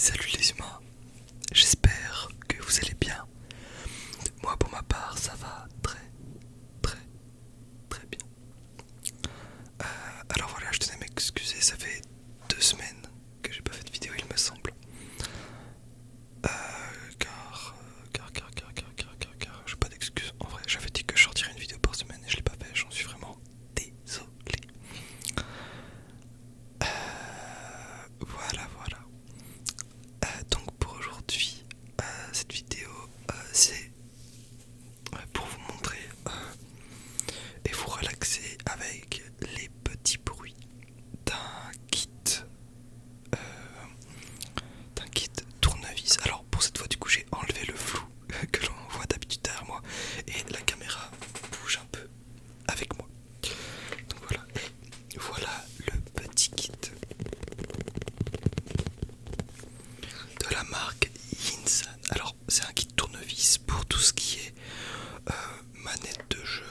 Salut les humains, j'espère que vous allez bien. Moi pour ma part ça va très très bien. Alors voilà, je tenais à m'excuser, ça fait 2 semaines que j'ai pas fait de vidéo il me semble. Car j'ai pas d'excuses. En vrai j'avais dit que je sortirais une vidéo par semaine et je l'ai pas fait, j'en suis vraiment désolé. Voilà. Donc pour aujourd'hui, cette vidéo c'est pour vous montrer et vous relaxer avec les petits bruits d'un kit euh, d'un kit tournevis. Alors pour cette fois du coup j'ai enlevé le flou que l'on voit d'habitude derrière moi et la caméra bouge un peu avec moi. Donc voilà, et voilà le petit kit de la marque Yinsan. Alors c'est un kit tournevis pour tout ce qui est manette de jeu,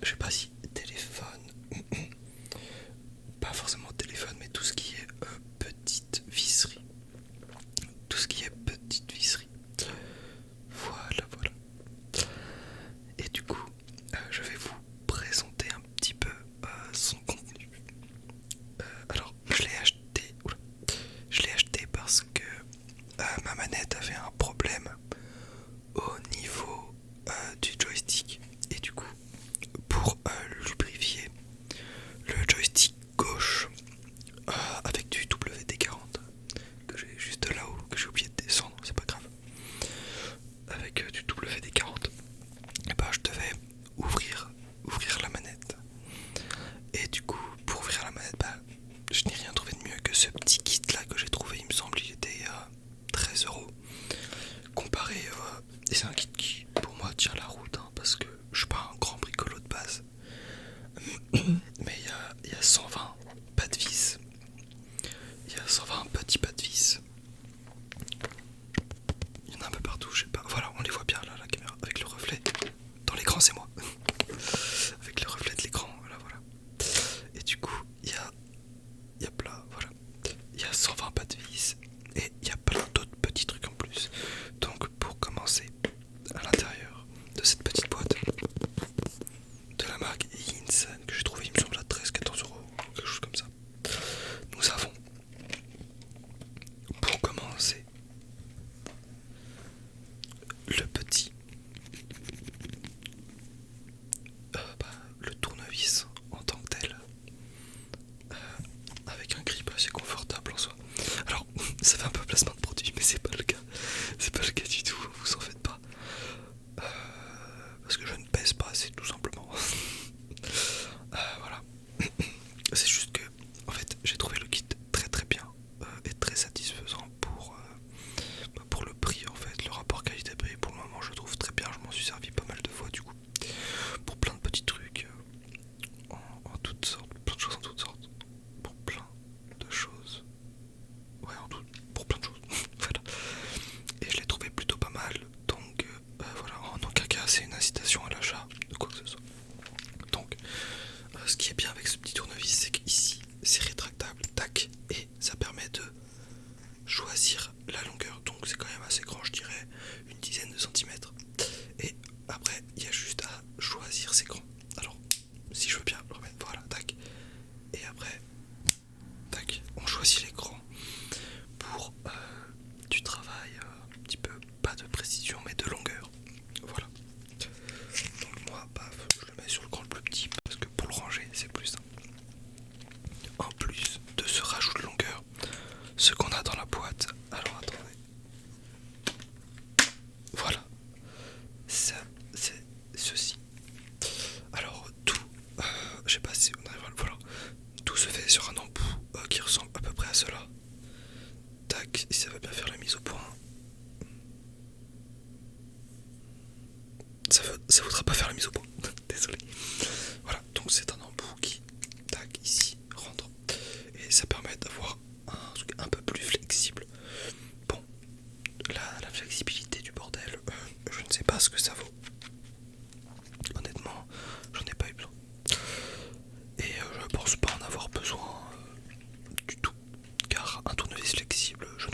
je sais pas si téléphone, pas forcément téléphone, mais tout ce qui est petite visserie. Tout ce qui est petite visserie. Voilà. Et du coup, je vais vous présenter un petit peu son contenu. Alors, je l'ai acheté parce que ma manette avait un problème au niveau du joystick. Et du coup, pour lubrifier le joystick gauche avec du WD-40 que j'ai juste là-haut, que j'ai oublié de descendre, c'est pas grave, avec du WD-40, et bah je devais ouvrir la manette. Et du coup, pour ouvrir la manette, bah je n'ai rien trouvé de mieux que ce petit kit là que j'ai trouvé. Il me semble il était à 13 € comparé et c'est un kit qui pour moi tient la route, hein, parce que je suis pas un grand bricolo de base. Mais il y a 120 pas de vis. Il y a 120 petits pas de vis. Il y en a un peu partout, je sais pas. Voilà, on les voit bien là, la caméra, avec le reflet. Dans l'écran, c'est moi. Avec le reflet de l'écran, voilà. Et du coup, il y a plein, voilà. Il y a 120 pas de vis. Et il y a plein d'autres petits trucs en plus. Donc, pour commencer, à l'intérieur de cette petite boîte de la marque Yinsan, que j'ai trouvé, il me semble, à 13-14 €, quelque chose comme ça. Nous avons, pour commencer, le petit le tournevis en tant que tel, avec un grip assez confortable en soi. Alors ça fait un peu placement de produit, mais c'est pas le cas. C'est pas le cas du tout, vous en faites pas. Parce que je ne pèse pas assez, tout simplement. Voilà. C'est juste que en fait j'ai trouvé le kit très bien et très satisfaisant pour le prix. En fait le rapport qualité-prix pour le moment je trouve très bien. Je m'en suis servi pas mal de fois du coup pour plein de petits trucs en toutes sortes, plein de choses en toutes sortes, pour plein de choses, ouais pour plein de choses. Voilà. Et je l'ai trouvé plutôt pas mal. Donc voilà, en aucun cas c'est une incitation à l'achat de quoi que ce soit. Donc ce qui est bien avec ce petit tournevis, c'est qu'ici c'est rétractable, tac, et ça permet de choisir la longueur. Donc c'est quand même assez grand, je dirais une dizaine de centimètres. Et après il y a juste à choisir ses crans. Alors si je veux bien le remettre, voilà, tac. Et après, tac, on choisit l'écran pour du travail un petit peu, pas de précision mais de longueur. Voilà. Donc moi, paf, je le mets sur le cran le plus petit parce que pour le ranger c'est plus simple. En plus de ce rajout de longueur, ce qu'on a dans la boîte, alors attendez. Voilà. Ça, c'est ceci. Alors tout, je sais pas si on arrive à le voir. Tout se fait sur un embout qui ressemble à peu près à cela. Tac, et ça va bien faire la mise au point. Ça voudra pas faire la mise au point. Désolé. Voilà, donc c'est un embout qui, tac, ici, rentre. Et ça permet d'avoir un truc un peu plus flexible. Bon, la flexibilité du bordel, je ne sais pas ce que ça vaut. Honnêtement, j'en ai pas eu besoin. Et je pense pas en avoir besoin du tout. Car un tournevis flexible, je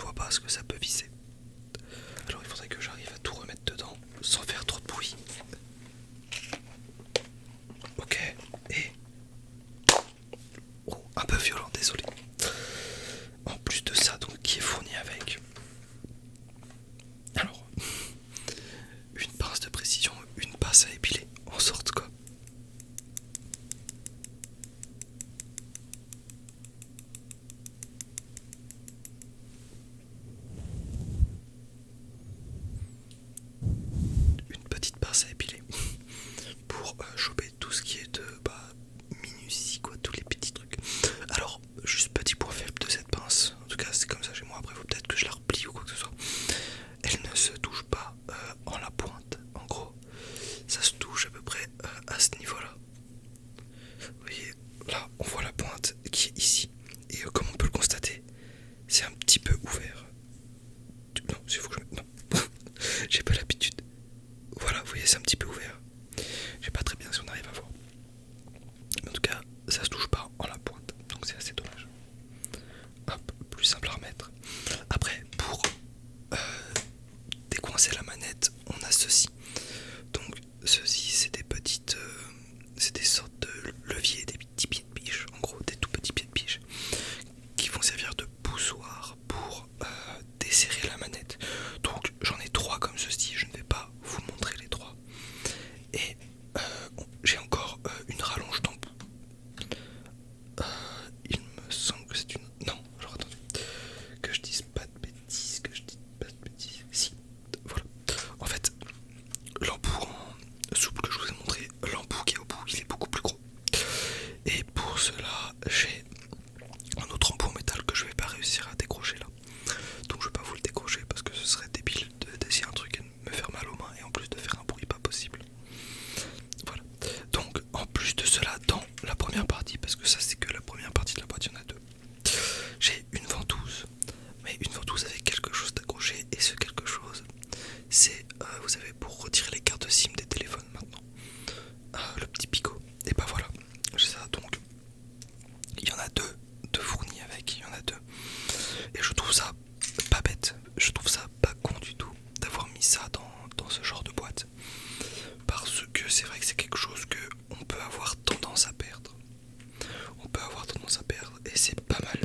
pas mal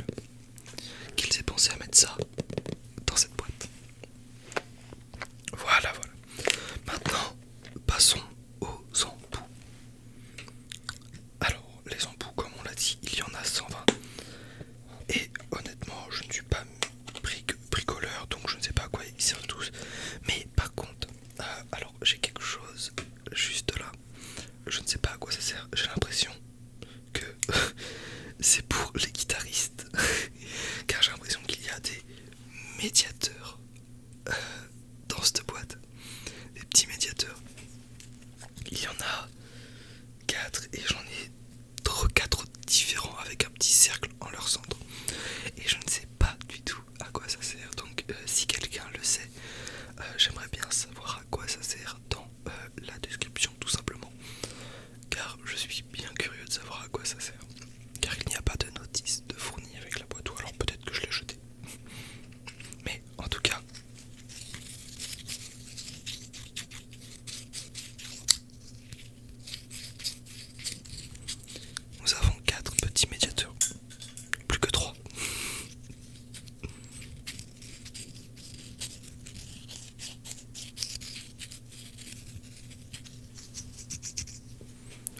qu'ils aient pensé à mettre ça dans cette boîte. Voilà. Maintenant, passons aux embouts. Alors, les embouts, comme on l'a dit, il y en a 120. Et honnêtement, je ne suis pas bricoleur, donc je ne sais pas à quoi ils servent tous. Mais par contre, alors j'ai quelque chose juste là. Je ne sais pas à quoi ça sert. J'ai l'impression que c'est pour les guitaristes. Car j'ai l'impression qu'il y a des médiateurs dans cette boîte. Des petits médiateurs. Il y en a 4 et j'en ai 4 différents avec un petit cercle en leur centre. Et je ne sais pas du tout à quoi ça sert. Donc si quelqu'un le sait, j'aimerais bien savoir à quoi ça sert dans la description tout simplement. Car je suis bien curieux de savoir à quoi ça sert. Car il n'y a pas de notice de fourni avec la boîte, ou alors peut-être que je l'ai jeté. Mais en tout cas, nous avons 4 petits médiateurs. Plus que 3.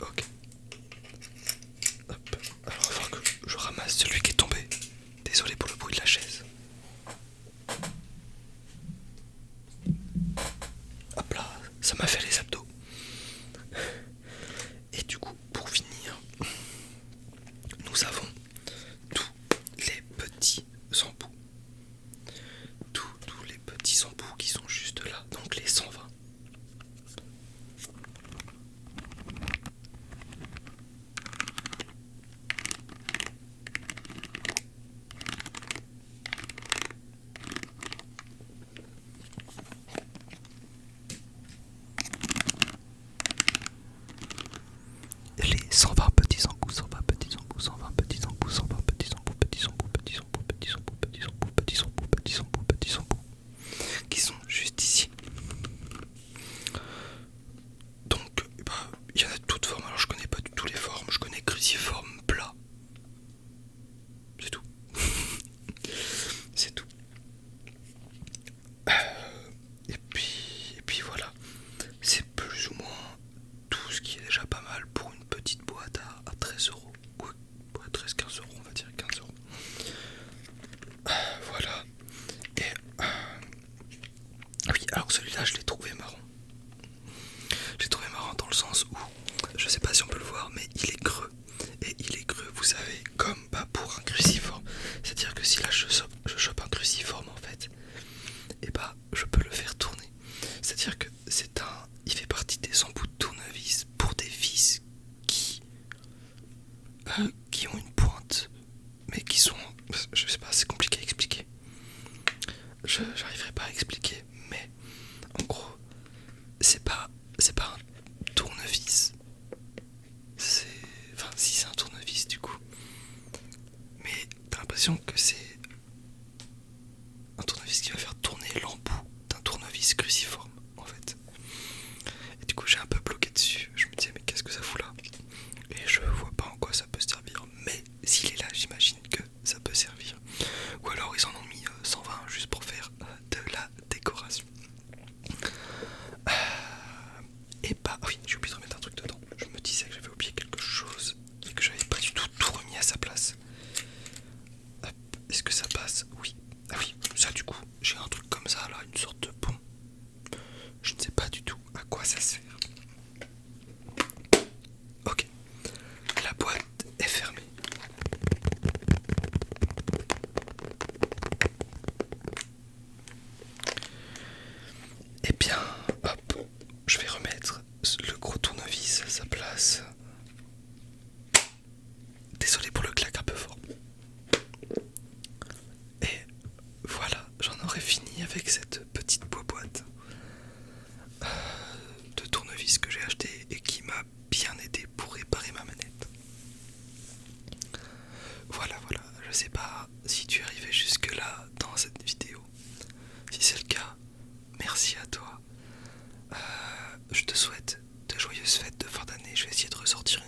Ok. Hop. Alors il va falloir que je ramasse celui qui est tombé. Désolé pour le bruit de la chaise. Hop là, ça m'a fait les abdos. Et du coup, pour finir, nous avons tous les petits embouts. Tous les petits embouts qui sont juste là, donc les 120. Les 120 petits embouts, 120 petits embouts, 120 petits embouts, 120 petits embouts, petits embouts, petits embouts, petits embouts, petits embouts, petits embouts, petits embouts, petits embouts, qui sont juste ici. Donc, il y en a de toutes formes. Alors, je connais pas du tout les formes. Je connais cruciforme, plat. C'est tout. C'est tout. Et puis voilà. C'est plus ou moins tout ce qui est déjà pas mal pour une petite boîte à 13 euros. Ouais, 13-15 euros, on va dire 15 euros. Voilà. Et oui, alors celui-là, je l'ai trouvé marrant. Je l'ai trouvé marrant dans le sens où, je sais pas si on peut le voir, mais il est creux. Et il est creux, vous savez, comme pour un cruciforme. C'est-à-dire que si là je chope un cruciforme en fait, et je peux le faire tourner. C'est-à-dire que il fait partie des embouts de tournevis pour des vis qui ont une pointe, mais qui sont, je sais pas, c'est compliqué à expliquer. J'arriverai pas à expliquer, mais en gros, c'est pas un tournevis. Enfin, si c'est un tournevis du coup, mais t'as l'impression que c'est un tournevis qui va faire tourner l'embout d'un tournevis cruciforme en fait. Et du coup j'ai un peu bloqué dessus, je me disais mais qu'est-ce que ça fout là? Et je vois pas en quoi ça peut servir, mais s'il est là j'imagine que ça peut servir. Ou alors ils en ont mis 120 juste pour faire de la décoration. Et oui, j'ai oublié de remettre un truc dedans. Je me disais que j'avais oublié quelque chose et que j'avais pas du tout remis à sa place. Hop, est-ce que ça passe? Oui. Ah oui, ça du coup, j'ai un truc comme ça là, une sorte de pont. Je ne sais pas du tout à quoi ça sert. Ok, la boîte est fermée. Et bien, hop, je vais remettre le gros tournevis à sa place. Désolé pour le claque un peu fort. Et voilà, j'en aurais fini avec cette petite boîte de tournevis que j'ai acheté et qui m'a bien aidé pour réparer ma manette. Voilà, je sais pas si tu es arrivé jusque là dans cette vidéo. Si c'est le cas, merci à toi. Je te souhaite de joyeuses fêtes de fin d'année. Je vais essayer de ressortir